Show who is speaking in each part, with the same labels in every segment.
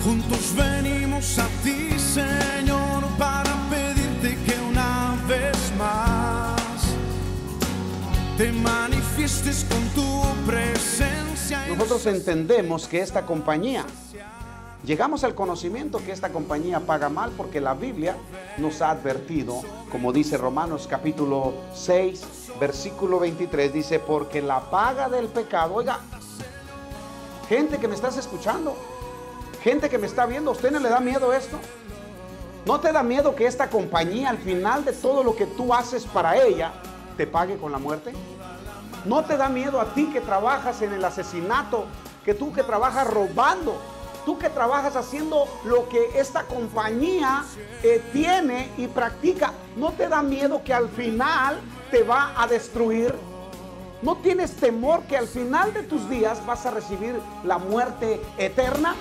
Speaker 1: Juntos venimos a ti, Señor, para pedirte que una vez más te manifiestes con tu presencia.
Speaker 2: Nosotros entendemos que esta compañía, llegamos al conocimiento que esta compañía paga mal porque la Biblia nos ha advertido, como dice Romanos capítulo 6, versículo 23, dice, porque la paga del pecado, oiga, gente que me estás escuchando, gente que me está viendo, ¿a usted no le da miedo esto? ¿No te da miedo que esta compañía al final de todo lo que tú haces para ella te pague con la muerte? ¿No te da miedo a ti que trabajas en el asesinato, que tú que trabajas robando, tú que trabajas haciendo lo que esta compañía tiene y practica? ¿No te da miedo que al final te va a destruir? ¿No tienes temor que al final de tus días vas a recibir la muerte eterna?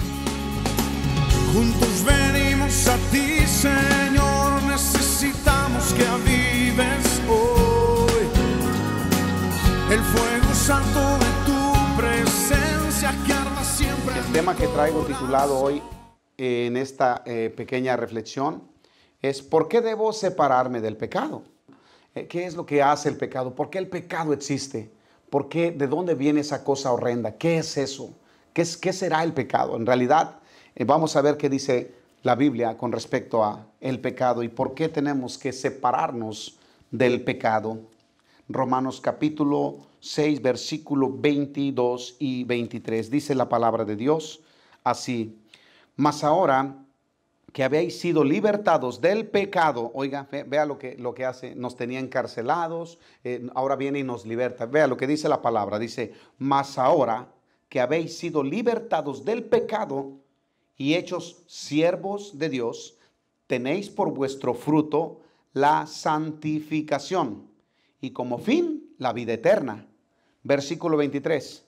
Speaker 1: Juntos venimos a ti, Señor, necesitamos que avives hoy el fuego santo de tu presencia que arda siempre.
Speaker 2: El tema que traigo titulado hoy en esta pequeña reflexión es ¿por qué debo separarme del pecado? ¿Qué es lo que hace el pecado? ¿Por qué el pecado existe? ¿Por qué? ¿De dónde viene esa cosa horrenda? ¿Qué es eso? ¿Qué será el pecado? En realidad, vamos a ver qué dice la Biblia con respecto a el pecado y por qué tenemos que separarnos del pecado. Romanos capítulo 6, versículo 22 y 23. Dice la palabra de Dios así: mas ahora que habéis sido libertados del pecado, oiga, vea lo que hace, nos tenía encarcelados, ahora viene y nos liberta. Vea lo que dice la palabra, dice, mas ahora que habéis sido libertados del pecado y hechos siervos de Dios, tenéis por vuestro fruto la santificación y como fin la vida eterna. Versículo 23,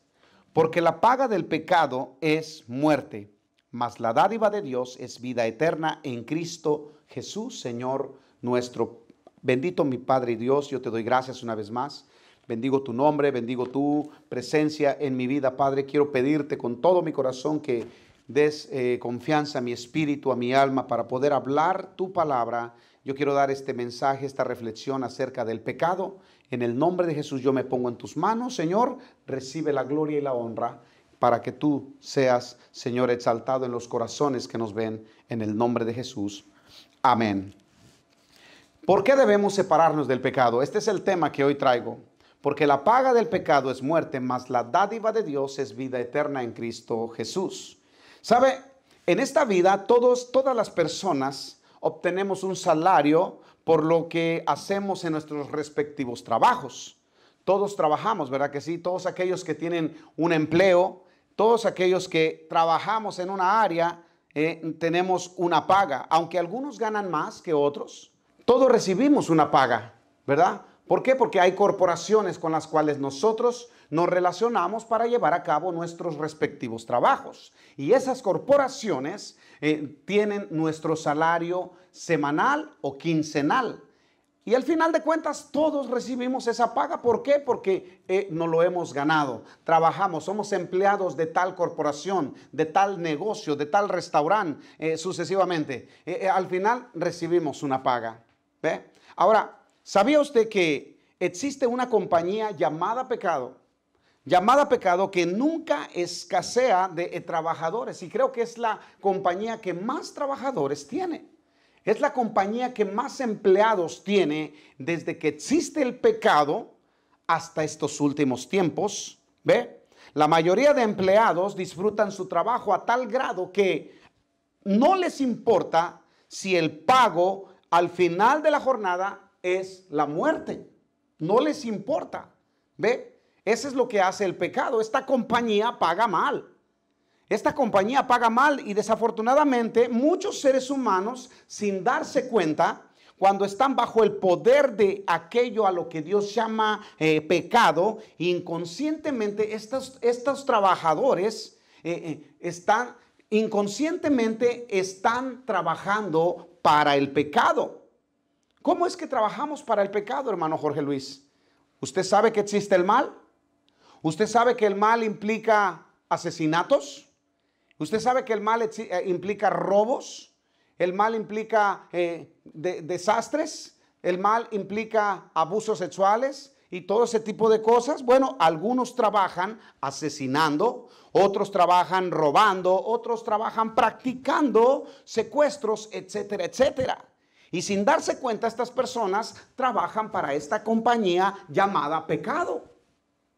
Speaker 2: porque la paga del pecado es muerte, mas la dádiva de Dios es vida eterna en Cristo Jesús, Señor nuestro. Bendito mi Padre y Dios, yo te doy gracias una vez más. Bendigo tu nombre, bendigo tu presencia en mi vida, Padre. Quiero pedirte con todo mi corazón que des confianza a mi espíritu, a mi alma, para poder hablar tu palabra. Yo quiero dar este mensaje, esta reflexión acerca del pecado. En el nombre de Jesús yo me pongo en tus manos, Señor. Recibe la gloria y la honra, para que tú seas, Señor, exaltado en los corazones que nos ven, en el nombre de Jesús. Amén. ¿Por qué debemos separarnos del pecado? Este es el tema que hoy traigo. Porque la paga del pecado es muerte, mas la dádiva de Dios es vida eterna en Cristo Jesús. ¿Sabe? En esta vida todas las personas obtenemos un salario por lo que hacemos en nuestros respectivos trabajos. Todos trabajamos, ¿verdad que sí? Todos aquellos que tienen un empleo, todos aquellos que trabajamos en una área, tenemos una paga. Aunque algunos ganan más que otros, todos recibimos una paga, ¿verdad? ¿Por qué? Porque hay corporaciones con las cuales nosotros nos relacionamos para llevar a cabo nuestros respectivos trabajos. Y esas corporaciones tienen nuestro salario semanal o quincenal. Y al final de cuentas todos recibimos esa paga. ¿Por qué? Porque nos lo hemos ganado. Trabajamos, somos empleados de tal corporación, de tal negocio, de tal restaurante, sucesivamente. Al final recibimos una paga. ¿Ve? Ahora, ¿sabía usted que existe una compañía llamada pecado? Llamada pecado, que nunca escasea de trabajadores. Y creo que es la compañía que más trabajadores tiene. Es la compañía que más empleados tiene desde que existe el pecado hasta estos últimos tiempos. ¿Ve? La mayoría de empleados disfrutan su trabajo a tal grado que no les importa si el pago al final de la jornada es la muerte. No les importa. ¿Ve? Eso es lo que hace el pecado. Esta compañía paga mal. Esta compañía paga mal y desafortunadamente muchos seres humanos, sin darse cuenta, cuando están bajo el poder de aquello a lo que Dios llama pecado, inconscientemente estos trabajadores inconscientemente están trabajando para el pecado. ¿Cómo es que trabajamos para el pecado, hermano Jorge Luis? ¿Usted sabe que existe el mal? ¿Usted sabe que el mal implica asesinatos? Usted sabe que el mal implica robos, el mal implica desastres, el mal implica abusos sexuales y todo ese tipo de cosas. Bueno, algunos trabajan asesinando, otros trabajan robando, otros trabajan practicando secuestros, etcétera, etcétera. Y sin darse cuenta, estas personas trabajan para esta compañía llamada pecado.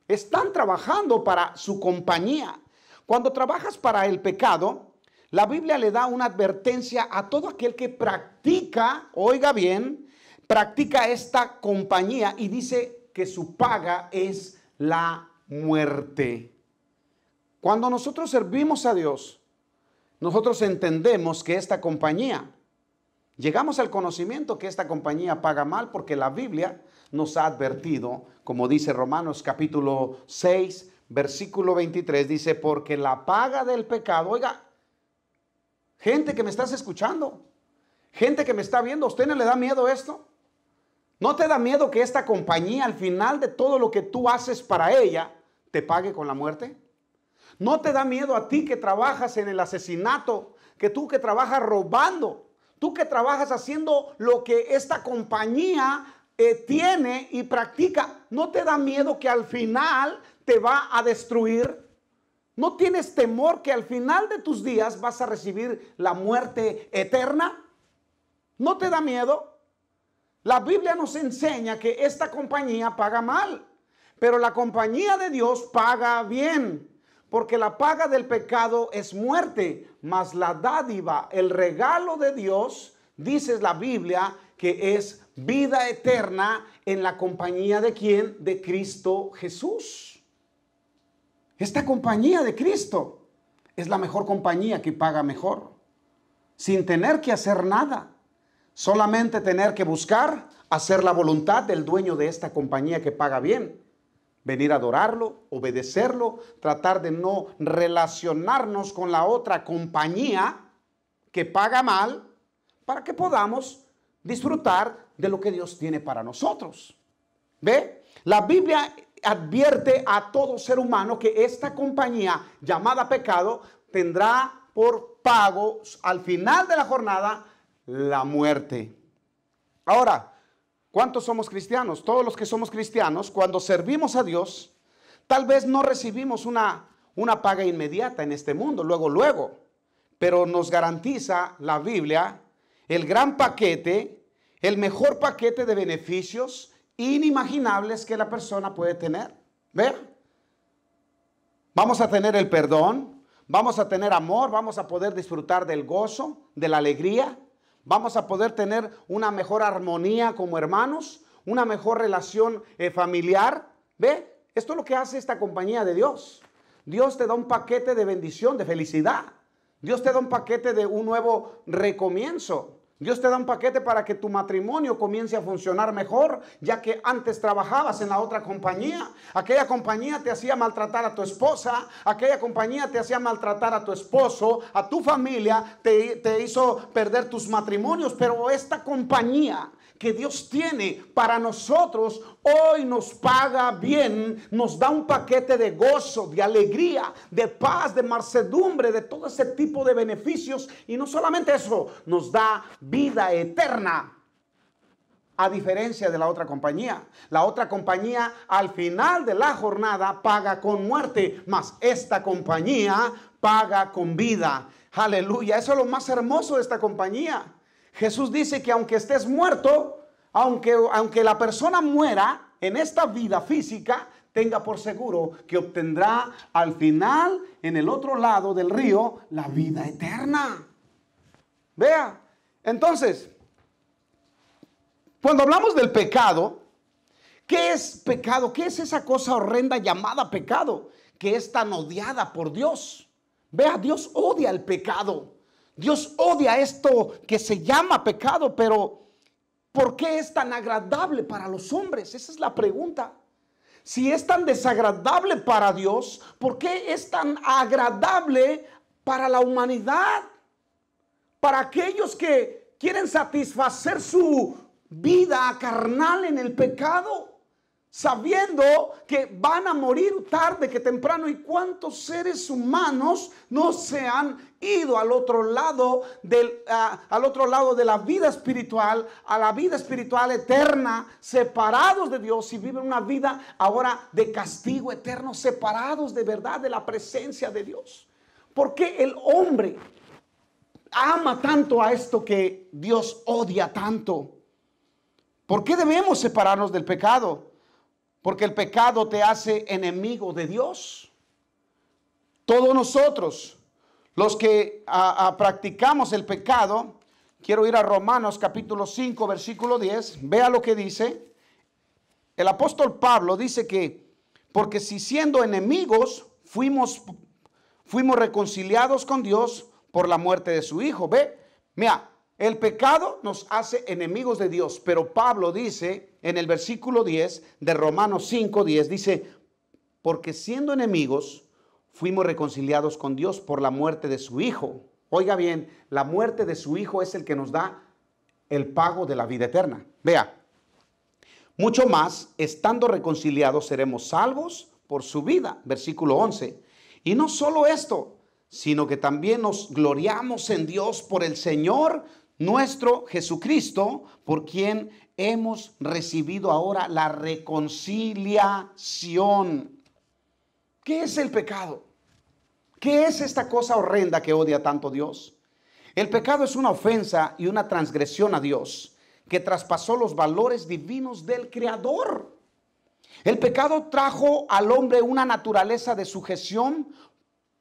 Speaker 2: Están trabajando para su compañía. Cuando trabajas para el pecado, la Biblia le da una advertencia a todo aquel que practica, oiga bien, practica esta compañía y dice que su paga es la muerte. Cuando nosotros servimos a Dios, nosotros entendemos que esta compañía, llegamos al conocimiento que esta compañía paga mal porque la Biblia nos ha advertido, como dice Romanos capítulo 6, versículo 23, dice, porque la paga del pecado, oiga, gente que me estás escuchando, gente que me está viendo, ¿a usted no le da miedo esto? ¿No te da miedo que esta compañía al final de todo lo que tú haces para ella te pague con la muerte? ¿No te da miedo a ti que trabajas en el asesinato, que tú que trabajas robando, tú que trabajas haciendo lo que esta compañía tiene y practica? ¿No te da miedo que al final te va a destruir? ¿No tienes temor que al final de tus días vas a recibir la muerte eterna? ¿No te da miedo? La Biblia nos enseña que esta compañía paga mal, pero la compañía de Dios paga bien. Porque la paga del pecado es muerte, mas la dádiva, el regalo de Dios, dice la Biblia, que es vida eterna en la compañía de ¿quién? De Cristo Jesús. Esta compañía de Cristo es la mejor compañía que paga mejor, sin tener que hacer nada, solamente tener que buscar hacer la voluntad del dueño de esta compañía que paga bien. Venir a adorarlo, obedecerlo, tratar de no relacionarnos con la otra compañía que paga mal para que podamos disfrutar de lo que Dios tiene para nosotros. ¿Ve? La Biblia advierte a todo ser humano que esta compañía llamada pecado tendrá por pago al final de la jornada la muerte. Ahora, ¿cuántos somos cristianos? Todos los que somos cristianos, cuando servimos a Dios, tal vez no recibimos una paga inmediata en este mundo, luego, pero nos garantiza la Biblia el gran paquete, el mejor paquete de beneficios inimaginables que la persona puede tener. ¿Ver? Vamos a tener el perdón, vamos a tener amor, vamos a poder disfrutar del gozo, de la alegría. Vamos a poder tener una mejor armonía como hermanos, una mejor relación familiar. ¿Ve? Esto es lo que hace esta compañía de Dios. Dios te da un paquete de bendición, de felicidad. Dios te da un paquete de un nuevo recomienzo. Dios te da un paquete para que tu matrimonio comience a funcionar mejor, ya que antes trabajabas en la otra compañía. Aquella compañía te hacía maltratar a tu esposa, aquella compañía te hacía maltratar a tu esposo, a tu familia, te hizo perder tus matrimonios. Pero esta compañía que Dios tiene para nosotros hoy nos paga bien, nos da un paquete de gozo, de alegría, de paz, de mansedumbre, de todo ese tipo de beneficios. Y no solamente eso, nos da vida eterna, a diferencia de la otra compañía. La otra compañía al final de la jornada paga con muerte, mas esta compañía paga con vida. Aleluya, eso es lo más hermoso de esta compañía. Jesús dice que aunque estés muerto, aunque la persona muera en esta vida física, tenga por seguro que obtendrá al final, en el otro lado del río, la vida eterna. Vea, entonces, cuando hablamos del pecado, ¿qué es pecado? ¿Qué es esa cosa horrenda llamada pecado? Que es tan odiada por Dios. Vea, Dios odia el pecado. Dios odia esto que se llama pecado, pero ¿por qué es tan agradable para los hombres? Esa es la pregunta. Si es tan desagradable para Dios, ¿por qué es tan agradable para la humanidad? Para aquellos que quieren satisfacer su vida carnal en el pecado. sabiendo que van a morir tarde que temprano. ¿Y cuántos seres humanos no se han ido al otro lado de la vida espiritual, a la vida espiritual eterna, separados de Dios, y viven una vida ahora de castigo eterno, separados de verdad de la presencia de Dios? ¿Por qué el hombre ama tanto a esto que Dios odia tanto? ¿Por qué debemos separarnos del pecado? Porque el pecado te hace enemigo de Dios. Todos nosotros, los que practicamos el pecado, quiero ir a Romanos capítulo 5, versículo 10. Vea lo que dice. El apóstol Pablo dice que, porque si siendo enemigos fuimos reconciliados con Dios por la muerte de su Hijo. Ve, mira, el pecado nos hace enemigos de Dios, pero Pablo dice en el versículo 10 de Romanos 5, 10, dice, porque siendo enemigos fuimos reconciliados con Dios por la muerte de su Hijo. Oiga bien, la muerte de su Hijo es el que nos da el pago de la vida eterna. Vea, mucho más, estando reconciliados seremos salvos por su vida. Versículo 11. Y no solo esto, sino que también nos gloriamos en Dios por el Señor nuestro Jesucristo, por quien hemos recibido ahora la reconciliación. ¿Qué es el pecado? ¿Qué es esta cosa horrenda que odia tanto Dios? El pecado es una ofensa y una transgresión a Dios que traspasó los valores divinos del Creador. El pecado trajo al hombre una naturaleza de sujeción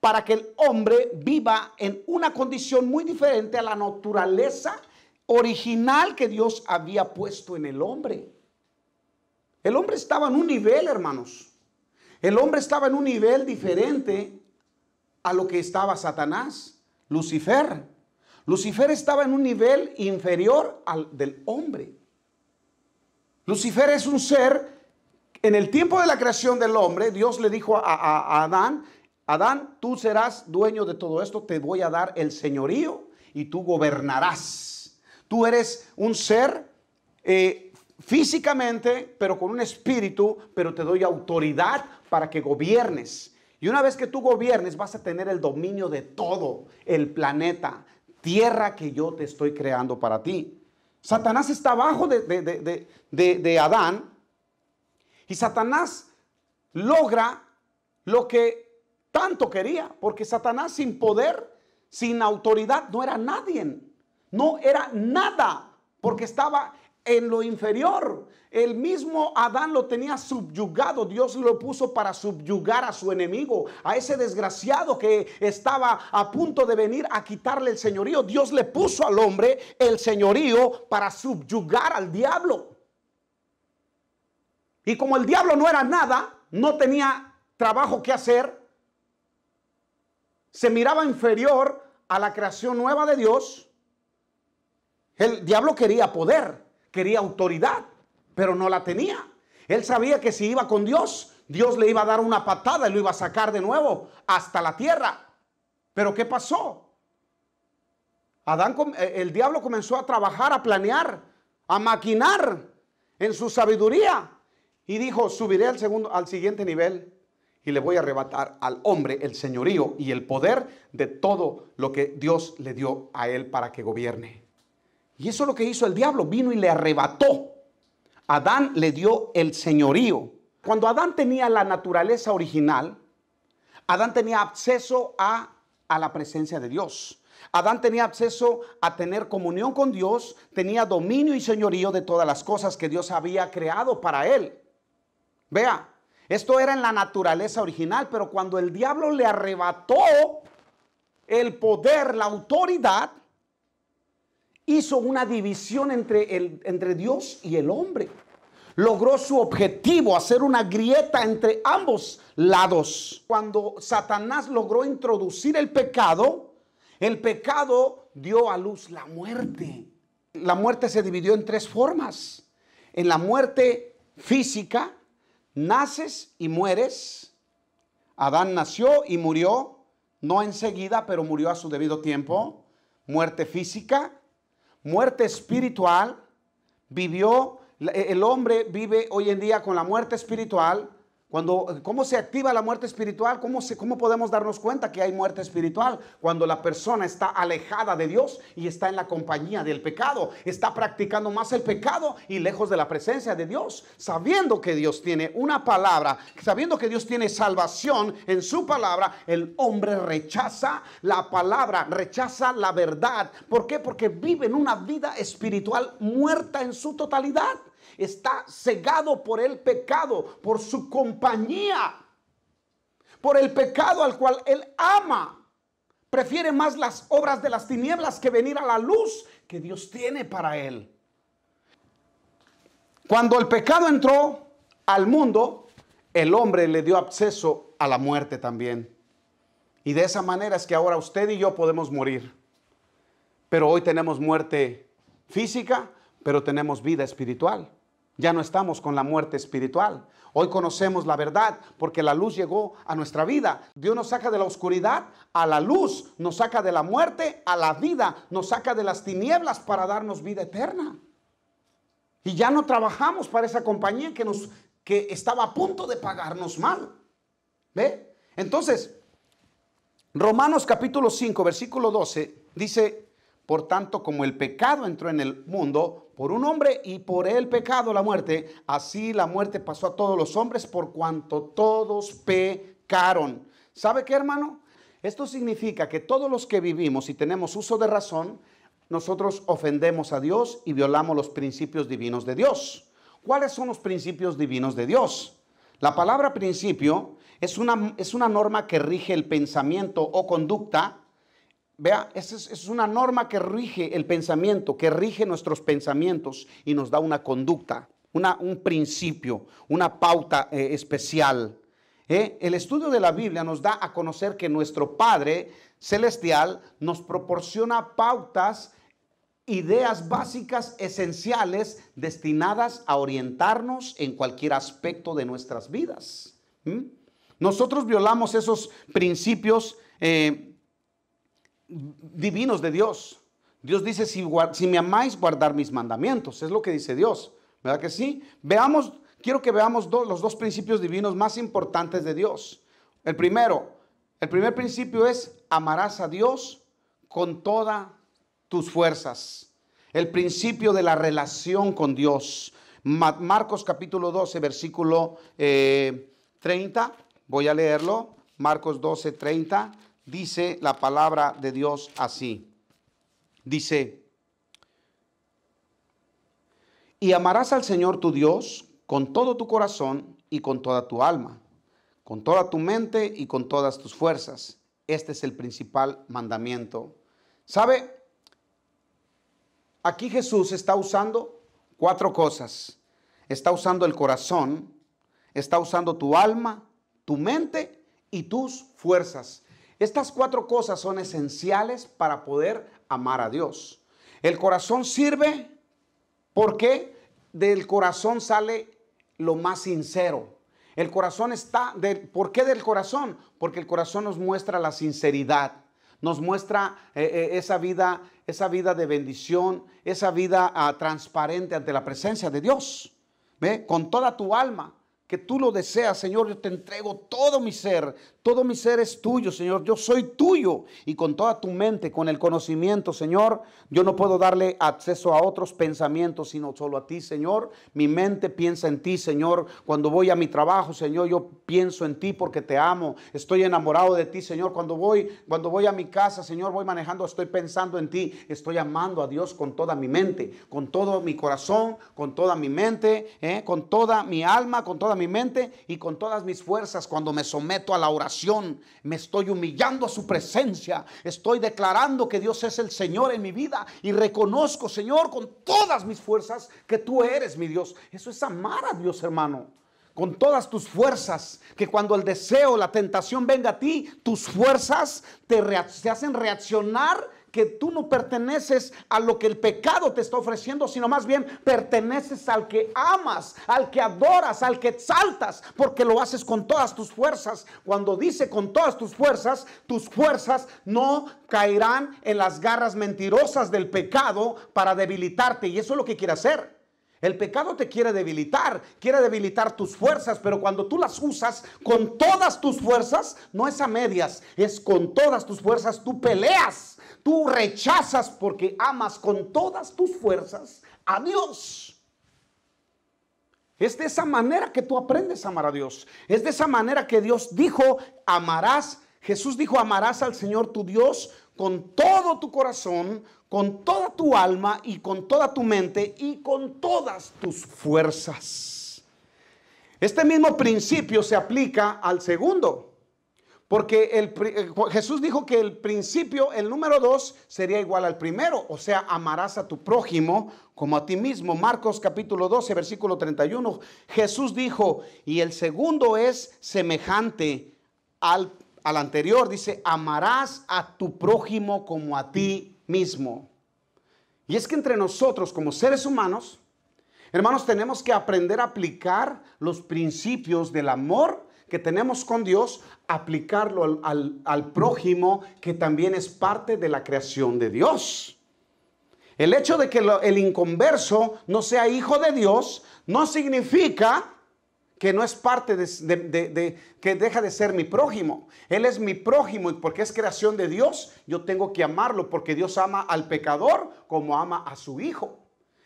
Speaker 2: para que el hombre viva en una condición muy diferente a la naturaleza original que Dios había puesto en el hombre. El hombre estaba en un nivel, hermanos. El hombre estaba en un nivel diferente a lo que estaba Satanás, Lucifer. Lucifer estaba en un nivel inferior al del hombre. Lucifer es un ser, en el tiempo de la creación del hombre, Dios le dijo a Adán, Adán, tú serás dueño de todo esto, te voy a dar el señorío y tú gobernarás. Tú eres un ser físicamente, pero con un espíritu, pero te doy autoridad para que gobiernes. Y una vez que tú gobiernes, vas a tener el dominio de todo el planeta, tierra que yo te estoy creando para ti. Satanás está abajo de Adán, y Satanás logra lo que tanto quería, porque Satanás sin poder, sin autoridad, no era nadie. No era nada, porque estaba en lo inferior. El mismo Adán lo tenía subyugado. Dios lo puso para subyugar a su enemigo, a ese desgraciado que estaba a punto de venir a quitarle el señorío. Dios le puso al hombre el señorío para subyugar al diablo. Y como el diablo no era nada, no tenía trabajo que hacer, se miraba inferior a la creación nueva de Dios. El diablo quería poder, quería autoridad, pero no la tenía. Él sabía que si iba con Dios, Dios le iba a dar una patada y lo iba a sacar de nuevo hasta la tierra. Pero ¿qué pasó? El diablo comenzó a trabajar, a planear, a maquinar en su sabiduría. Y dijo, subiré al siguiente nivel. Y le voy a arrebatar al hombre el señorío y el poder de todo lo que Dios le dio a él para que gobierne. Y eso es lo que hizo el diablo. Vino y le arrebató. Adán le dio el señorío. Cuando Adán tenía la naturaleza original, Adán tenía acceso a la presencia de Dios. Adán tenía acceso a tener comunión con Dios, tenía dominio y señorío de todas las cosas que Dios había creado para él. Vea. Esto era en la naturaleza original, pero cuando el diablo le arrebató el poder, la autoridad, hizo una división entre Dios y el hombre. Logró su objetivo, hacer una grieta entre ambos lados. Cuando Satanás logró introducir el pecado dio a luz la muerte. La muerte se dividió en tres formas. En la muerte física, naces y mueres. Adán nació y murió, no enseguida, pero murió a su debido tiempo. Muerte física. Muerte espiritual. Vivió el hombre vive hoy en día con la muerte espiritual. ¿Cómo se activa la muerte espiritual? ¿Cómo podemos darnos cuenta que hay muerte espiritual? Cuando la persona está alejada de Dios y está en la compañía del pecado. Está practicando más el pecado y lejos de la presencia de Dios. Sabiendo que Dios tiene una palabra, sabiendo que Dios tiene salvación en su palabra, el hombre rechaza la palabra, rechaza la verdad. ¿Por qué? Porque vive en una vida espiritual muerta en su totalidad. Está cegado por el pecado, por su compañía, por el pecado al cual él ama. Prefiere más las obras de las tinieblas que venir a la luz que Dios tiene para él. Cuando el pecado entró al mundo, el hombre le dio acceso a la muerte también. Y de esa manera es que ahora usted y yo podemos morir. Pero hoy tenemos muerte física, pero tenemos vida espiritual. Ya no estamos con la muerte espiritual. Hoy conocemos la verdad porque la luz llegó a nuestra vida. Dios nos saca de la oscuridad a la luz, nos saca de la muerte a la vida, nos saca de las tinieblas para darnos vida eterna. Y ya no trabajamos para esa compañía que estaba a punto de pagarnos mal. ¿Ve? Entonces, Romanos capítulo 5, versículo 12, dice: por tanto, como el pecado entró en el mundo por un hombre y por el pecado la muerte, así la muerte pasó a todos los hombres por cuanto todos pecaron. ¿Sabe qué, hermano? Esto significa que todos los que vivimos y tenemos uso de razón, nosotros ofendemos a Dios y violamos los principios divinos de Dios. ¿Cuáles son los principios divinos de Dios? La palabra principio es una norma que rige el pensamiento o conducta. Vea, es una norma que rige el pensamiento, que rige nuestros pensamientos y nos da una conducta, un principio, una pauta especial. El estudio de la Biblia nos da a conocer que nuestro Padre Celestial nos proporciona pautas, ideas básicas, esenciales, destinadas a orientarnos en cualquier aspecto de nuestras vidas. Nosotros violamos esos principios divinos de Dios. Dios dice: si me amáis, guardar mis mandamientos. Es lo que dice Dios, ¿verdad que sí? Quiero que veamos los dos principios divinos más importantes de Dios. El primer principio es: amarás a Dios con todas tus fuerzas. El principio de la relación con Dios. Marcos capítulo 12, versículo 30. Voy a leerlo. Marcos 12, 30. Dice la palabra de Dios así. Dice: y amarás al Señor tu Dios con todo tu corazón y con toda tu alma, con toda tu mente y con todas tus fuerzas. Este es el principal mandamiento. ¿Sabe? Aquí Jesús está usando 4 cosas. Está usando el corazón, está usando tu alma, tu mente y tus fuerzas. Estas 4 cosas son esenciales para poder amar a Dios. El corazón sirve porque del corazón sale lo más sincero. El corazón ¿por qué del corazón? Porque el corazón nos muestra la sinceridad, nos muestra esa vida de bendición, esa vida transparente ante la presencia de Dios. ¿Ve? Con toda tu alma, que tú lo deseas, Señor, yo te entrego todo mi ser es tuyo, Señor, yo soy tuyo. Y con toda tu mente, con el conocimiento, Señor, yo no puedo darle acceso a otros pensamientos, sino solo a ti, Señor. Mi mente piensa en ti, Señor. Cuando voy a mi trabajo, Señor, yo pienso en ti porque te amo. Estoy enamorado de ti, Señor. Cuando voy a mi casa, Señor, voy manejando, estoy pensando en ti. Estoy amando a Dios con toda mi mente, con todo mi corazón, con toda mi mente, con toda mi alma, con toda mi mente y con todas mis fuerzas. Cuando me someto a la oración, me estoy humillando a su presencia. Estoy declarando que Dios es el Señor en mi vida y reconozco, Señor, con todas mis fuerzas que tú eres mi Dios. Eso es amar a Dios, hermano. Con todas tus fuerzas, que cuando el deseo, la tentación venga a ti, tus fuerzas te hacen reaccionar, que tú no perteneces a lo que el pecado te está ofreciendo, sino más bien perteneces al que amas, al que adoras, al que exaltas, porque lo haces con todas tus fuerzas. Cuando dice con todas tus fuerzas no caerán en las garras mentirosas del pecado para debilitarte, y eso es lo que quiere hacer. El pecado te quiere debilitar tus fuerzas, pero cuando tú las usas con todas tus fuerzas, no es a medias, es con todas tus fuerzas, tú peleas, tú rechazas porque amas con todas tus fuerzas a Dios. Es de esa manera que tú aprendes a amar a Dios. Es de esa manera que Dios dijo, Jesús dijo, amarás al Señor tu Dios con todo tu corazón, con toda tu alma y con toda tu mente y con todas tus fuerzas. Este mismo principio se aplica al segundo, porque Jesús dijo que el principio, el número 2, sería igual al primero, o sea, amarás a tu prójimo como a ti mismo. Marcos capítulo 12, versículo 31, Jesús dijo, y el segundo es semejante al anterior, dice, amarás a tu prójimo como a ti mismo. Y es que entre nosotros como seres humanos, hermanos, tenemos que aprender a aplicar los principios del amor que tenemos con Dios, aplicarlo al prójimo, que también es parte de la creación de Dios. El hecho de que el inconverso no sea hijo de Dios no significa que no es parte que deja de ser mi prójimo. Él es mi prójimo y porque es creación de Dios, yo tengo que amarlo, porque Dios ama al pecador como ama a su hijo.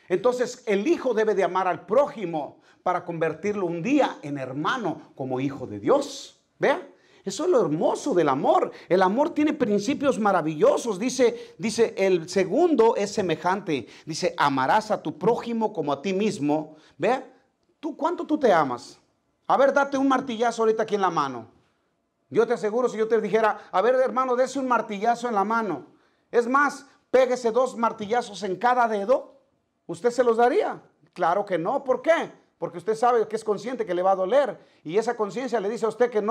Speaker 2: Entonces el hijo debe de amar al prójimo para convertirlo un día en hermano como hijo de Dios. ¿Vea? Eso es lo hermoso del amor. El amor tiene principios maravillosos. Dice el segundo es semejante. Dice, amarás a tu prójimo como a ti mismo. ¿Vea? ¿Cuánto tú te amas? A ver, date un martillazo ahorita aquí en la mano. Yo te aseguro, si yo te dijera, a ver, hermano, dese un martillazo en la mano. Es más, péguese 2 martillazos en cada dedo. ¿Usted se los daría? Claro que no. ¿Por qué? Porque usted sabe que es consciente que le va a doler. Y esa conciencia le dice a usted que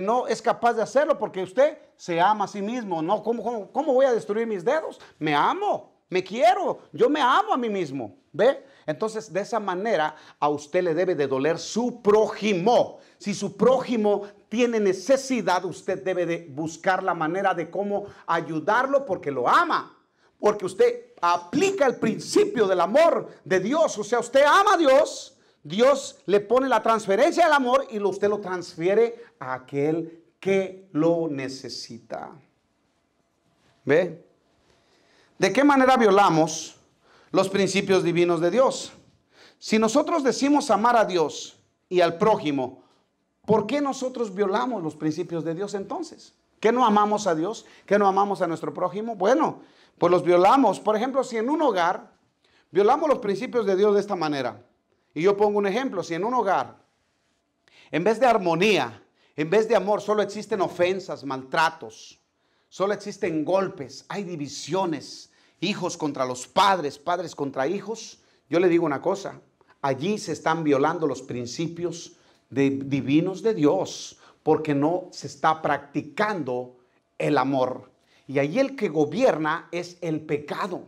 Speaker 2: no es capaz de hacerlo porque usted se ama a sí mismo. No, ¿cómo voy a destruir mis dedos? Me amo, me quiero, yo me amo a mí mismo. ¿Ve? Entonces, de esa manera, a usted le debe de doler su prójimo. Si su prójimo tiene necesidad, usted debe de buscar la manera de cómo ayudarlo porque lo ama. Porque usted aplica el principio del amor de Dios. O sea, usted ama a Dios, Dios le pone la transferencia del amor y usted lo transfiere a aquel que lo necesita. ¿Ve? ¿De qué manera violamos los principios divinos de Dios? Si nosotros decimos amar a Dios y al prójimo, ¿por qué nosotros violamos los principios de Dios entonces? ¿Qué no amamos a Dios? ¿Qué no amamos a nuestro prójimo? Bueno, pues los violamos. Por ejemplo, si en un hogar violamos los principios de Dios de esta manera, y yo pongo un ejemplo, si en un hogar, en vez de armonía, en vez de amor, solo existen ofensas, maltratos, solo existen golpes, hay divisiones, hijos contra los padres, padres contra hijos, yo le digo una cosa, allí se están violando los principios divinos de Dios, porque no se está practicando el amor. Y allí el que gobierna es el pecado.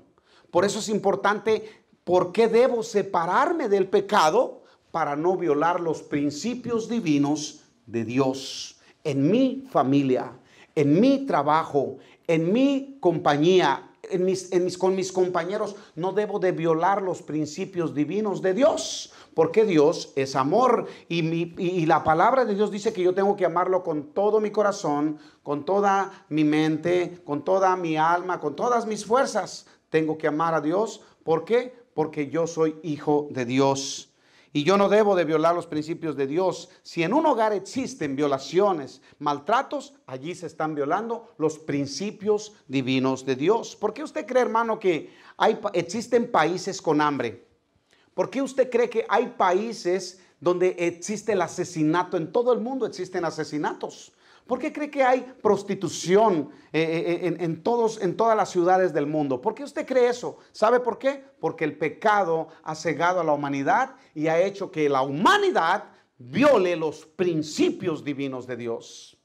Speaker 2: Por eso es importante, ¿por qué debo separarme del pecado? Para no violar los principios divinos de Dios en mi familia, en mi trabajo, en mi compañía, con mis compañeros. No debo de violar los principios divinos de Dios, porque Dios es amor y la palabra de Dios dice que yo tengo que amarlo con todo mi corazón, con toda mi mente, con toda mi alma, con todas mis fuerzas. Tengo que amar a Dios. ¿Por qué? Porque yo soy hijo de Dios. Y yo no debo de violar los principios de Dios. Si en un hogar existen violaciones, maltratos, allí se están violando los principios divinos de Dios. ¿Por qué usted cree, hermano, que existen países con hambre? ¿Por qué usted cree que hay países donde existe el asesinato? En todo el mundo existen asesinatos. ¿Por qué cree que hay prostitución en todas las ciudades del mundo? ¿Por qué usted cree eso? ¿Sabe por qué? Porque el pecado ha cegado a la humanidad y ha hecho que la humanidad viole los principios divinos de Dios.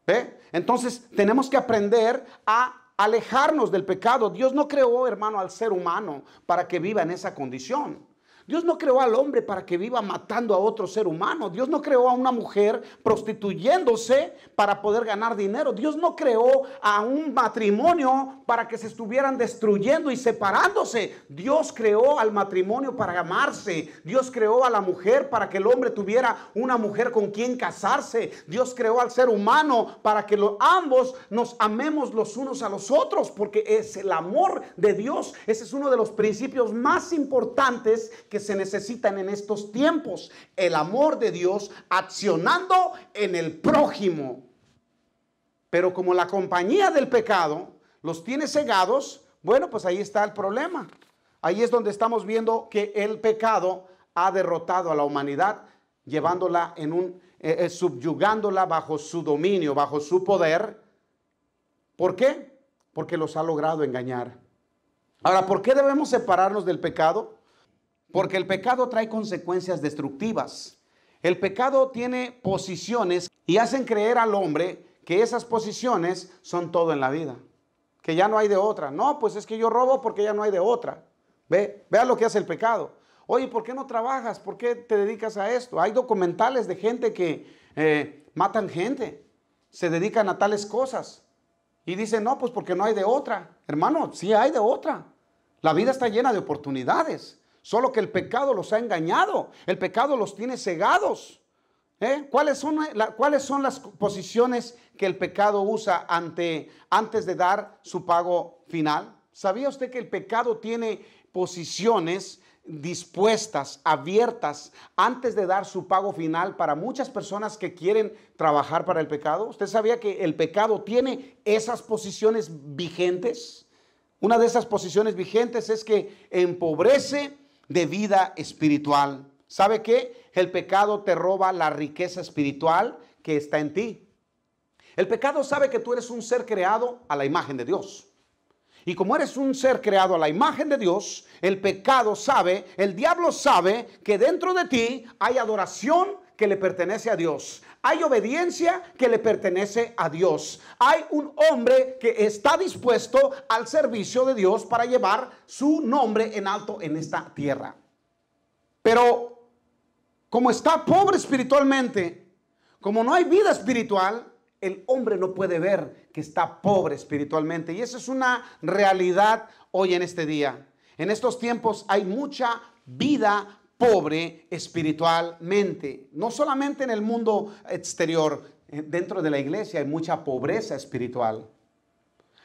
Speaker 2: ¿Ve? Entonces tenemos que aprender a alejarnos del pecado. Dios no creó, hermano, al ser humano para que viva en esa condición. Dios no creó al hombre para que viva matando a otro ser humano. Dios no creó a una mujer prostituyéndose para poder ganar dinero. Dios no creó a un matrimonio para que se estuvieran destruyendo y separándose. Dios creó al matrimonio para amarse. Dios creó a la mujer para que el hombre tuviera una mujer con quien casarse. Dios creó al ser humano para que ambos nos amemos los unos a los otros, porque es el amor de Dios. Ese es uno de los principios más importantes que se necesitan en estos tiempos. El amor de Dios accionando en el prójimo. Pero como la compañía del pecado los tiene cegados, bueno, pues ahí está el problema. Ahí es donde estamos viendo que el pecado ha derrotado a la humanidad, llevándola subyugándola bajo su dominio, bajo su poder. ¿Por qué? Porque los ha logrado engañar. Ahora, ¿por qué debemos separarnos del pecado? Porque el pecado trae consecuencias destructivas. El pecado tiene posiciones y hacen creer al hombre que esas posiciones son todo en la vida, que ya no hay de otra. No, pues es que yo robo porque ya no hay de otra. Vea lo que hace el pecado. Oye, ¿por qué no trabajas? ¿Por qué te dedicas a esto? Hay documentales de gente que matan gente, se dedican a tales cosas y dicen, no, pues porque no hay de otra. Hermano, sí hay de otra. La vida está llena de oportunidades. Solo que el pecado los ha engañado. El pecado los tiene cegados. ¿Cuáles son las posiciones que el pecado usa antes de dar su pago final? ¿Sabía usted que el pecado tiene posiciones dispuestas, abiertas, antes de dar su pago final para muchas personas que quieren trabajar para el pecado? ¿Usted sabía que el pecado tiene esas posiciones vigentes? Una de esas posiciones vigentes es que empobrece de vida espiritual. ¿Sabe qué? El pecado te roba la riqueza espiritual que está en ti. El pecado sabe que tú eres un ser creado a la imagen de Dios. Y como eres un ser creado a la imagen de Dios, el pecado sabe, el diablo sabe que dentro de ti hay adoración que le pertenece a Dios. Hay obediencia que le pertenece a Dios. Hay un hombre que está dispuesto al servicio de Dios para llevar su nombre en alto en esta tierra. Pero como está pobre espiritualmente, como no hay vida espiritual, el hombre no puede ver que está pobre espiritualmente. Y esa es una realidad hoy en este día. En estos tiempos hay mucha vida pobre espiritualmente. No solamente en el mundo exterior, dentro de la iglesia hay mucha pobreza espiritual.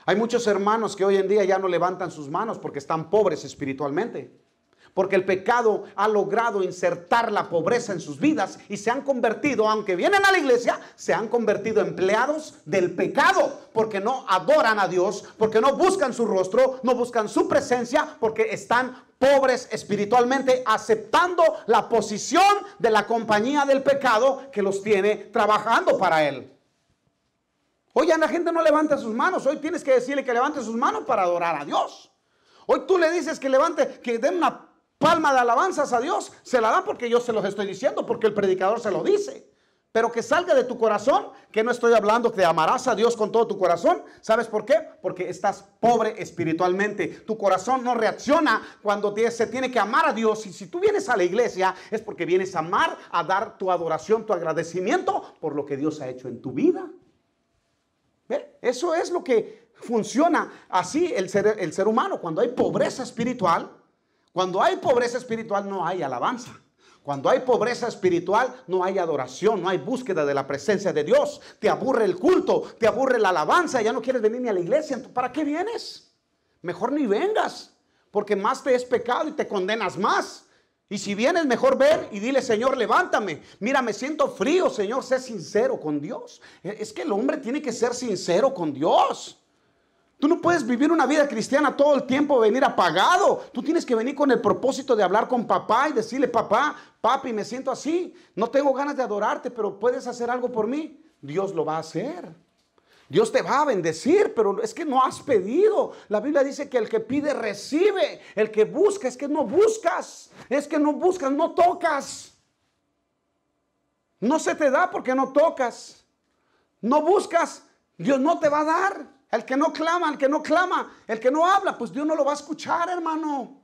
Speaker 2: Hay muchos hermanos que hoy en día ya no levantan sus manos porque están pobres espiritualmente. Porque el pecado ha logrado insertar la pobreza en sus vidas y se han convertido, aunque vienen a la iglesia, se han convertido en empleados del pecado. Porque no adoran a Dios, porque no buscan su rostro, no buscan su presencia, porque están pobres espiritualmente, aceptando la posición de la compañía del pecado que los tiene trabajando para él. Hoy ya la gente no levanta sus manos. Hoy tienes que decirle que levante sus manos para adorar a Dios. Hoy tú le dices que levante, que den una palma de alabanzas a Dios. Se la dan porque yo se los estoy diciendo, porque el predicador se lo dice. Pero que salga de tu corazón, que no estoy hablando que amarás a Dios con todo tu corazón. ¿Sabes por qué? Porque estás pobre espiritualmente. Tu corazón no reacciona cuando se tiene que amar a Dios. Y si tú vienes a la iglesia es porque vienes a amar, a dar tu adoración, tu agradecimiento por lo que Dios ha hecho en tu vida. ¿Ve? Eso es lo que funciona así el ser humano. Cuando hay pobreza espiritual, no hay alabanza. Cuando hay pobreza espiritual, no hay adoración, no hay búsqueda de la presencia de Dios. Te aburre el culto, te aburre la alabanza, ya no quieres venir ni a la iglesia. ¿Para qué vienes? Mejor ni vengas, porque más te es pecado y te condenas más. Y si vienes, mejor ver y dile, Señor, levántame. Mira, me siento frío, Señor, sé sincero con Dios. Es que el hombre tiene que ser sincero con Dios. Tú no puedes vivir una vida cristiana todo el tiempo, venir apagado. Tú tienes que venir con el propósito de hablar con papá y decirle, papá, papi, me siento así. No tengo ganas de adorarte, pero ¿puedes hacer algo por mí? Dios lo va a hacer. Dios te va a bendecir, pero es que no has pedido. La Biblia dice que el que pide recibe. El que busca es que no buscas. Es que no buscas, no tocas. No se te da porque no tocas. No buscas, Dios no te va a dar. El que no clama, el que no habla, pues Dios no lo va a escuchar, hermano.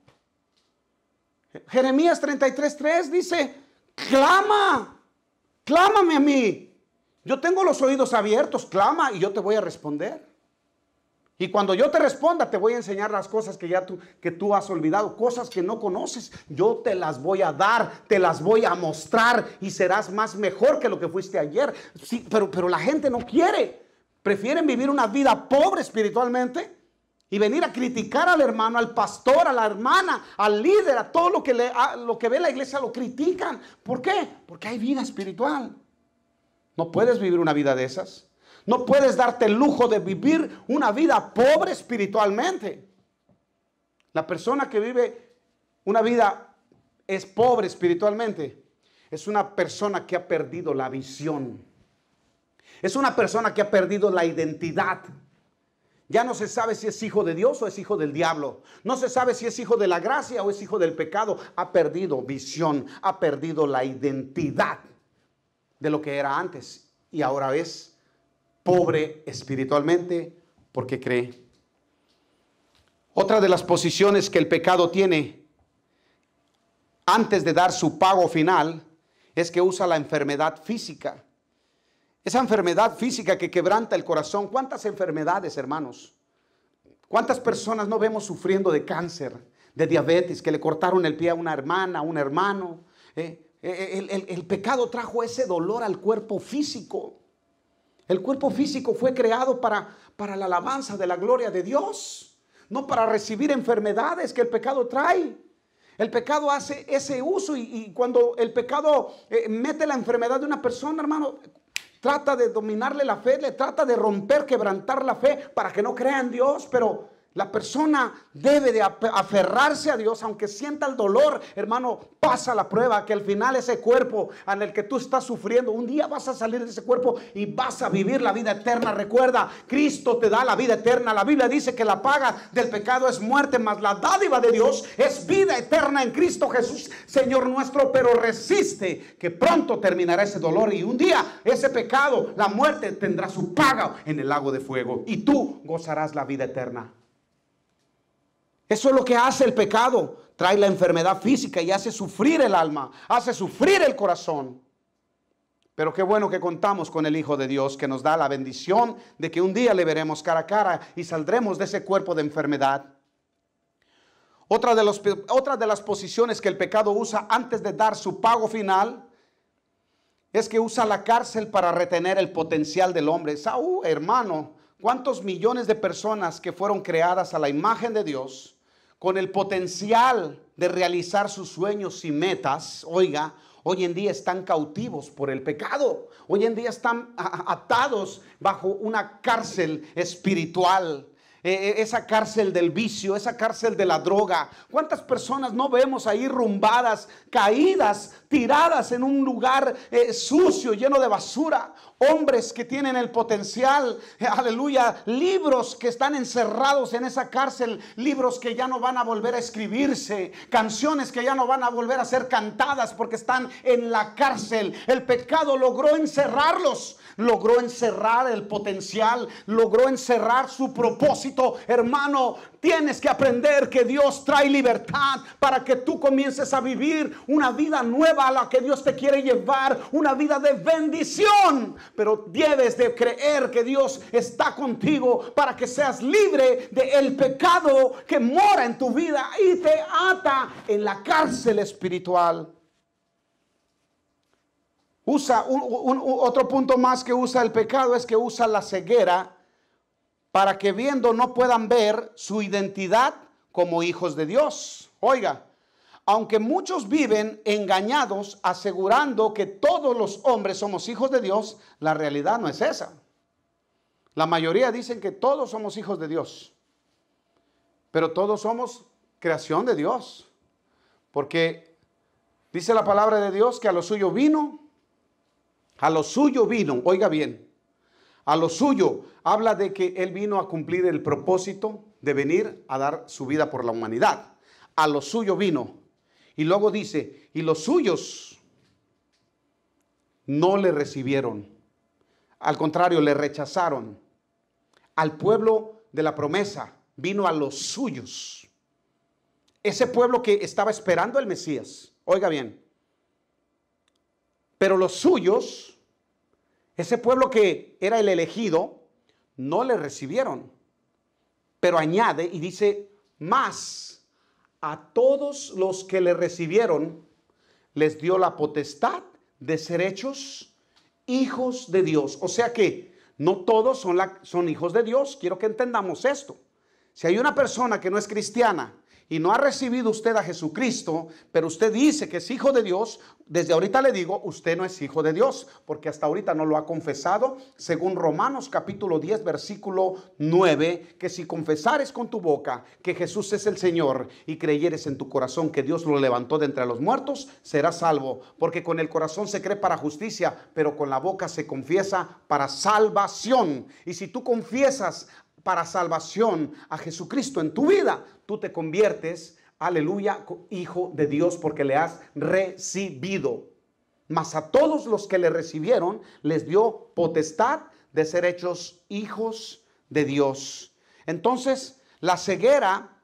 Speaker 2: Jeremías 33:3 dice, clámame a mí. Yo tengo los oídos abiertos, clama y yo te voy a responder. Y cuando yo te responda, te voy a enseñar las cosas que tú has olvidado, cosas que no conoces. Yo te las voy a dar, te las voy a mostrar y serás más mejor que lo que fuiste ayer. Sí, pero la gente no quiere. Prefieren vivir una vida pobre espiritualmente y venir a criticar al hermano, al pastor, a la hermana, al líder, a todo lo que ve la iglesia lo critican. ¿Por qué? Porque hay vida espiritual. No puedes vivir una vida de esas. No puedes darte el lujo de vivir una vida pobre espiritualmente. La persona que vive una vida es pobre espiritualmente. Es una persona que ha perdido la visión. Es una persona que ha perdido la identidad. Ya no se sabe si es hijo de Dios o es hijo del diablo. No se sabe si es hijo de la gracia o es hijo del pecado. Ha perdido visión, ha perdido la identidad de lo que era antes y ahora es pobre espiritualmente porque cree. Otra de las posiciones que el pecado tiene antes de dar su pago final es que usa la enfermedad física. Esa enfermedad física que quebranta el corazón. ¿Cuántas enfermedades, hermanos? ¿Cuántas personas no vemos sufriendo de cáncer, de diabetes, que le cortaron el pie a una hermana, a un hermano? El pecado trajo ese dolor al cuerpo físico. El cuerpo físico fue creado para la alabanza de la gloria de Dios, no para recibir enfermedades que el pecado trae. El pecado hace ese uso y cuando el pecado mete la enfermedad de una persona, hermano, trata de dominarle la fe, le trata de romper, quebrantar la fe para que no crea en Dios, pero la persona debe de aferrarse a Dios, aunque sienta el dolor, hermano, pasa la prueba, que al final ese cuerpo en el que tú estás sufriendo, un día vas a salir de ese cuerpo y vas a vivir la vida eterna. Recuerda, Cristo te da la vida eterna. La Biblia dice que la paga del pecado es muerte, mas la dádiva de Dios es vida eterna en Cristo Jesús, Señor nuestro. Pero resiste, que pronto terminará ese dolor y un día ese pecado, la muerte, tendrá su paga en el lago de fuego y tú gozarás la vida eterna. Eso es lo que hace el pecado. Trae la enfermedad física y hace sufrir el alma, hace sufrir el corazón. Pero qué bueno que contamos con el Hijo de Dios, que nos da la bendición de que un día le veremos cara a cara y saldremos de ese cuerpo de enfermedad. Otra de las posiciones que el pecado usa antes de dar su pago final es que usa la cárcel para retener el potencial del hombre. Saúl, hermano, ¿cuántos millones de personas que fueron creadas a la imagen de Dios, con el potencial de realizar sus sueños y metas, oiga, hoy en día están cautivos por el pecado? Hoy en día están atados bajo una cárcel espiritual. Esa cárcel del vicio, esa cárcel de la droga. ¿Cuántas personas no vemos ahí rumbadas, caídas, tiradas en un lugar sucio, lleno de basura? Hombres que tienen el potencial, aleluya, libros que están encerrados en esa cárcel, libros que ya no van a volver a escribirse, canciones que ya no van a volver a ser cantadas porque están en la cárcel. El pecado logró encerrarlos, logró encerrar el potencial, logró encerrar su propósito. Hermano, tienes que aprender que Dios trae libertad para que tú comiences a vivir una vida nueva a la que Dios te quiere llevar, una vida de bendición. Pero debes de creer que Dios está contigo para que seas libre del pecado que mora en tu vida y te ata en la cárcel espiritual. Otro punto más que usa el pecado es que usa la ceguera para que viendo no puedan ver su identidad como hijos de Dios. Oiga, aunque muchos viven engañados asegurando que todos los hombres somos hijos de Dios, la realidad no es esa. La mayoría dicen que todos somos hijos de Dios, pero todos somos creación de Dios, porque dice la palabra de Dios que a lo suyo vino, oiga bien, a lo suyo, habla de que Él vino a cumplir el propósito de venir a dar su vida por la humanidad. A lo suyo vino. Y luego dice, y los suyos no le recibieron. Al contrario, le rechazaron. Al pueblo de la promesa vino a los suyos. ese pueblo que estaba esperando el Mesías. Oiga bien. Pero los suyos, ese pueblo que era el elegido, no le recibieron. Pero añade y dice, más a todos los que le recibieron, les dio la potestad de ser hechos hijos de Dios. O sea que no todos son hijos de Dios. Quiero que entendamos esto. Si hay una persona que no es cristiana y no ha recibido usted a Jesucristo, pero usted dice que es hijo de Dios, desde ahorita le digo, usted no es hijo de Dios, porque hasta ahorita no lo ha confesado, según Romanos capítulo 10, versículo 9, que si confesares con tu boca que Jesús es el Señor y creyeres en tu corazón que Dios lo levantó de entre los muertos, serás salvo, porque con el corazón se cree para justicia, pero con la boca se confiesa para salvación. Y si tú confiesas para salvación a Jesucristo en tu vida, tú te conviertes, aleluya, hijo de Dios, porque le has recibido. Mas a todos los que le recibieron les dio potestad de ser hechos hijos de Dios. Entonces, la ceguera,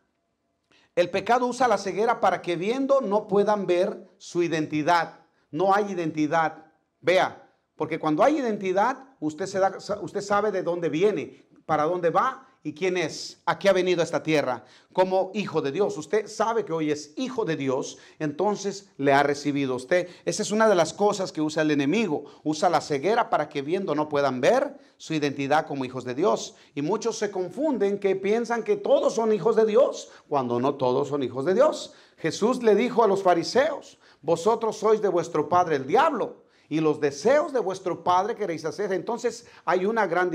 Speaker 2: el pecado usa la ceguera para que viendo no puedan ver su identidad. No hay identidad. Vea, porque cuando hay identidad, usted sabe de dónde viene, para dónde va y quién es, a qué ha venido a esta tierra como hijo de Dios. Usted sabe que hoy es hijo de Dios, entonces le ha recibido usted. Esa es una de las cosas que usa el enemigo. Usa la ceguera para que viendo no puedan ver su identidad como hijos de Dios. Y muchos se confunden, que piensan que todos son hijos de Dios, cuando no todos son hijos de Dios. Jesús le dijo a los fariseos, vosotros sois de vuestro padre el diablo, y los deseos de vuestro padre queréis hacer. Entonces hay una gran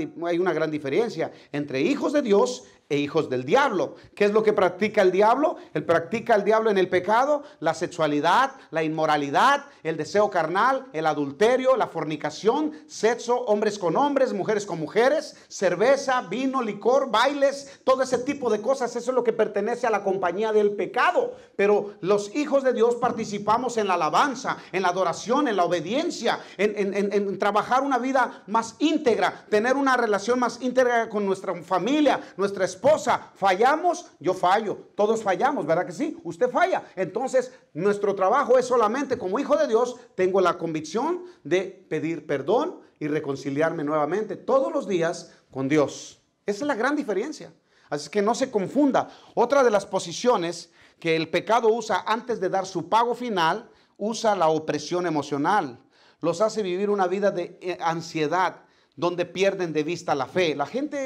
Speaker 2: diferencia entre hijos de Dios e hijos del diablo. ¿Qué es lo que practica el diablo? Él practica el diablo en el pecado, la sexualidad, la inmoralidad, el deseo carnal, el adulterio, la fornicación, sexo, hombres con hombres, mujeres con mujeres, cerveza, vino, licor, bailes, todo ese tipo de cosas. Eso es lo que pertenece a la compañía del pecado. Pero los hijos de Dios participamos en la alabanza, en la adoración, en la obediencia, en trabajar una vida más íntegra, tener una relación más íntegra con nuestra familia, nuestra esposa. Fallamos, yo fallo, todos fallamos, ¿verdad que sí? Usted falla. Entonces nuestro trabajo es solamente, como hijo de Dios, tengo la convicción de pedir perdón y reconciliarme nuevamente todos los días con Dios. Esa es la gran diferencia. Así que no se confunda. Otra de las posiciones que el pecado usa antes de dar su pago final, usa la opresión emocional. Los hace vivir una vida de ansiedad, donde pierden de vista la fe.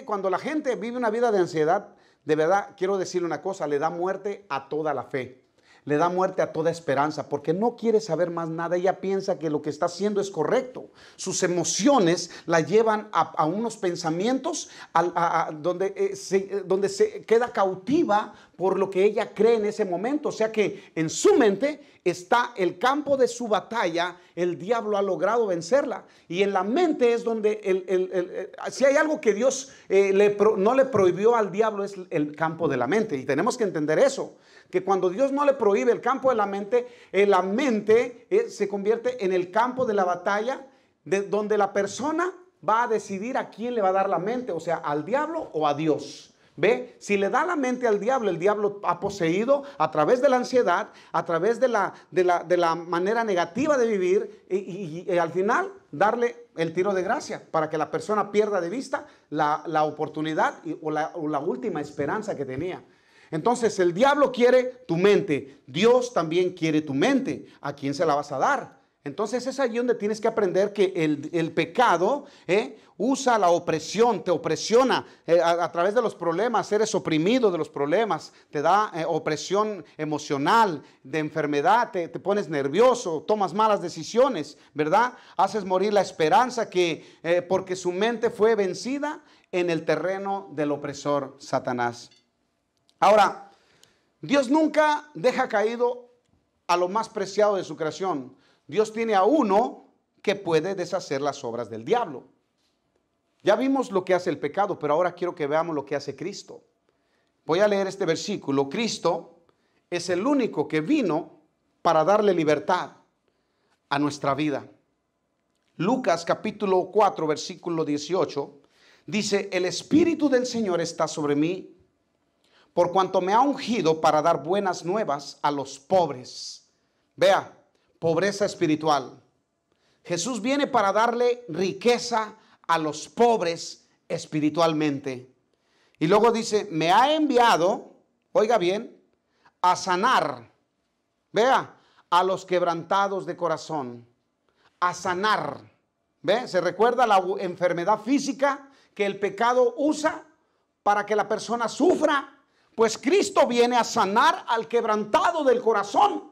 Speaker 2: Cuando la gente vive una vida de ansiedad, de verdad, quiero decirle una cosa, le da muerte a toda la fe. Le da muerte a toda esperanza, porque no quiere saber más nada. Ella piensa que lo que está haciendo es correcto. Sus emociones la llevan a unos pensamientos donde se queda cautiva por lo que ella cree en ese momento. O sea que en su mente está el campo de su batalla. El diablo ha logrado vencerla. Y en la mente es donde si hay algo que Dios no le prohibió al diablo, es el campo de la mente. Y tenemos que entender eso, que cuando Dios no le prohíbe el campo de la mente se convierte en el campo de la batalla, donde la persona va a decidir a quién le va a dar la mente, o sea, al diablo o a Dios. ¿Ve? Si le da la mente al diablo, el diablo ha poseído a través de la ansiedad, a través de la manera negativa de vivir y al final darle el tiro de gracia para que la persona pierda de vista la oportunidad o la última esperanza que tenía. Entonces el diablo quiere tu mente, Dios también quiere tu mente. ¿A quién se la vas a dar? Entonces es allí donde tienes que aprender que el pecado usa la opresión, te opresiona a través de los problemas, eres oprimido de los problemas, te da opresión emocional, de enfermedad, te pones nervioso, tomas malas decisiones, ¿verdad? Haces morir la esperanza porque su mente fue vencida en el terreno del opresor Satanás. Ahora, Dios nunca deja caído a lo más preciado de su creación. Dios tiene a uno que puede deshacer las obras del diablo. Ya vimos lo que hace el pecado, pero ahora quiero que veamos lo que hace Cristo. Voy a leer este versículo. Cristo es el único que vino para darle libertad a nuestra vida. Lucas capítulo 4, versículo 18, dice: el Espíritu del Señor está sobre mí, por cuanto me ha ungido para dar buenas nuevas a los pobres. Vea, pobreza espiritual. Jesús viene para darle riqueza a los pobres espiritualmente. Y luego dice, me ha enviado, oiga bien, a sanar, vea, a los quebrantados de corazón, a sanar. ¿Ve? ¿Se recuerda la enfermedad física que el pecado usa para que la persona sufra? Pues Cristo viene a sanar al quebrantado del corazón.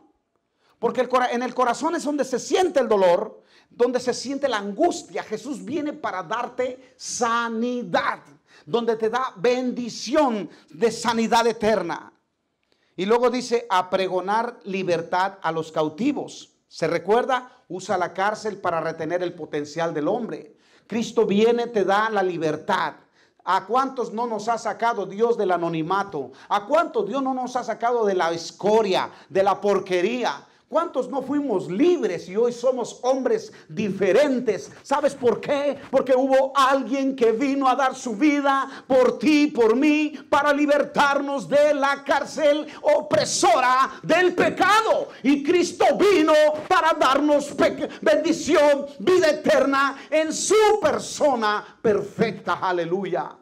Speaker 2: Porque en el corazón es donde se siente el dolor, donde se siente la angustia. Jesús viene para darte sanidad, donde te da bendición de sanidad eterna. Y luego dice, a pregonar libertad a los cautivos. ¿Se recuerda? Usa la cárcel para retener el potencial del hombre. Cristo viene, te da la libertad. ¿A cuántos no nos ha sacado Dios del anonimato? ¿A cuántos Dios no nos ha sacado de la escoria, de la porquería? ¿Cuántos no fuimos libres y hoy somos hombres diferentes? ¿Sabes por qué? Porque hubo alguien que vino a dar su vida por ti, por mí, para libertarnos de la cárcel opresora del pecado. Y Cristo vino para darnos bendición, vida eterna en su persona perfecta. Aleluya.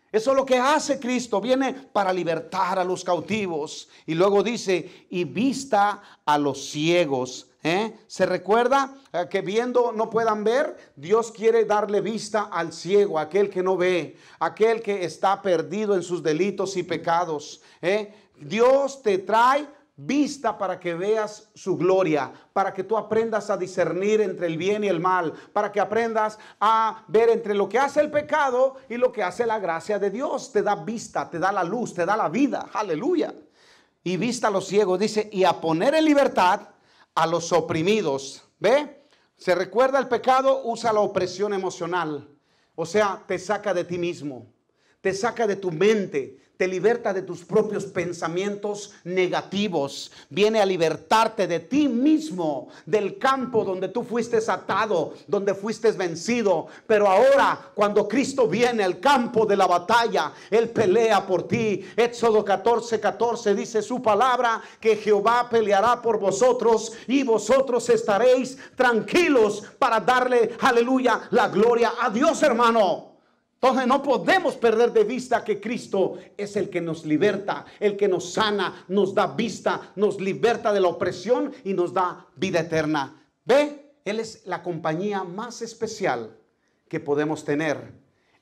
Speaker 2: Eso es lo que hace Cristo, viene para libertar a los cautivos. Y luego dice, y vista a los ciegos. ¿Se recuerda que viendo no puedan ver? Dios quiere darle vista al ciego, aquel que no ve, aquel que está perdido en sus delitos y pecados. Dios te trae vista para que veas su gloria, para que tú aprendas a discernir entre el bien y el mal, para que aprendas a ver entre lo que hace el pecado y lo que hace la gracia de Dios. Te da vista, te da la luz, te da la vida. Aleluya. Y vista a los ciegos, dice, y a poner en libertad a los oprimidos. ¿Ve? ¿Se recuerda el pecado? Usa la opresión emocional. O sea, te saca de ti mismo, te saca de tu mente, te liberta de tus propios pensamientos negativos. Viene a libertarte de ti mismo, del campo donde tú fuiste atado, donde fuiste vencido. Pero ahora, cuando Cristo viene al campo de la batalla, Él pelea por ti. Éxodo 14:14 dice su palabra, que Jehová peleará por vosotros y vosotros estaréis tranquilos para darle, aleluya, la gloria a Dios, hermano. Entonces no podemos perder de vista que Cristo es el que nos liberta, el que nos sana, nos da vista, nos liberta de la opresión y nos da vida eterna. ¿Ve? Él es la compañía más especial que podemos tener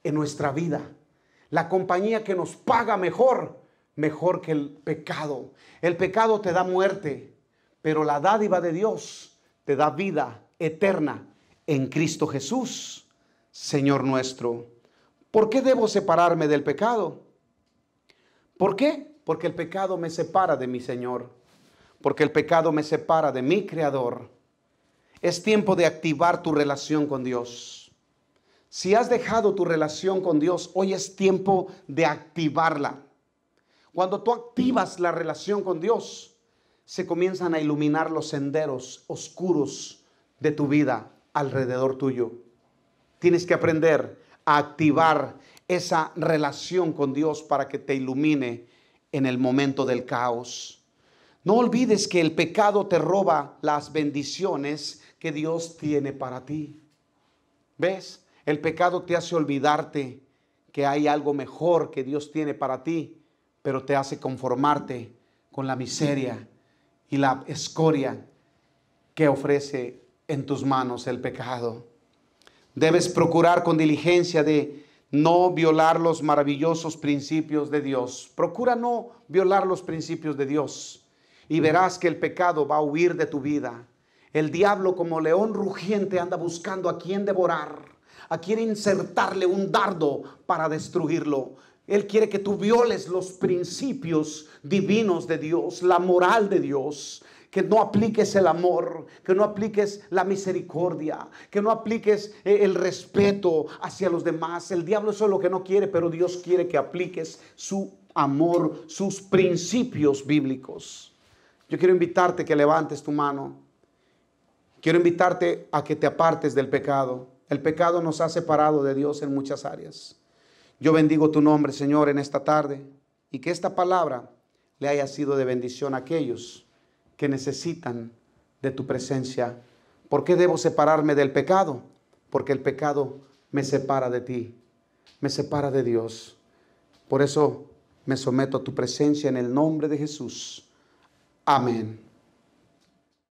Speaker 2: en nuestra vida. La compañía que nos paga mejor que el pecado. El pecado te da muerte, pero la dádiva de Dios te da vida eterna en Cristo Jesús, Señor nuestro. ¿Por qué debo separarme del pecado? ¿Por qué? Porque el pecado me separa de mi Señor. Porque el pecado me separa de mi Creador. Es tiempo de activar tu relación con Dios. Si has dejado tu relación con Dios, hoy es tiempo de activarla. Cuando tú activas la relación con Dios, se comienzan a iluminar los senderos oscuros de tu vida alrededor tuyo. Tienes que aprender a activar esa relación con Dios para que te ilumine en el momento del caos. No olvides que el pecado te roba las bendiciones que Dios tiene para ti. ¿Ves? El pecado te hace olvidarte que hay algo mejor que Dios tiene para ti, pero te hace conformarte con la miseria y la escoria que ofrece en tus manos el pecado. Debes procurar con diligencia de no violar los maravillosos principios de Dios. Procura no violar los principios de Dios y verás que el pecado va a huir de tu vida. El diablo, como león rugiente, anda buscando a quien devorar, a quien insertarle un dardo para destruirlo. Él quiere que tú violes los principios divinos de Dios, la moral de Dios. Que no apliques el amor, que no apliques la misericordia, que no apliques el respeto hacia los demás. El diablo eso es lo que no quiere, pero Dios quiere que apliques su amor, sus principios bíblicos. Yo quiero invitarte que levantes tu mano. Quiero invitarte a que te apartes del pecado. El pecado nos ha separado de Dios en muchas áreas. Yo bendigo tu nombre, Señor, en esta tarde. y que esta palabra le haya sido de bendición a aquellos que necesitan de tu presencia. ¿Por qué debo separarme del pecado? Porque el pecado me separa de ti, me separa de Dios. Por eso me someto a tu presencia en el nombre de Jesús. Amén.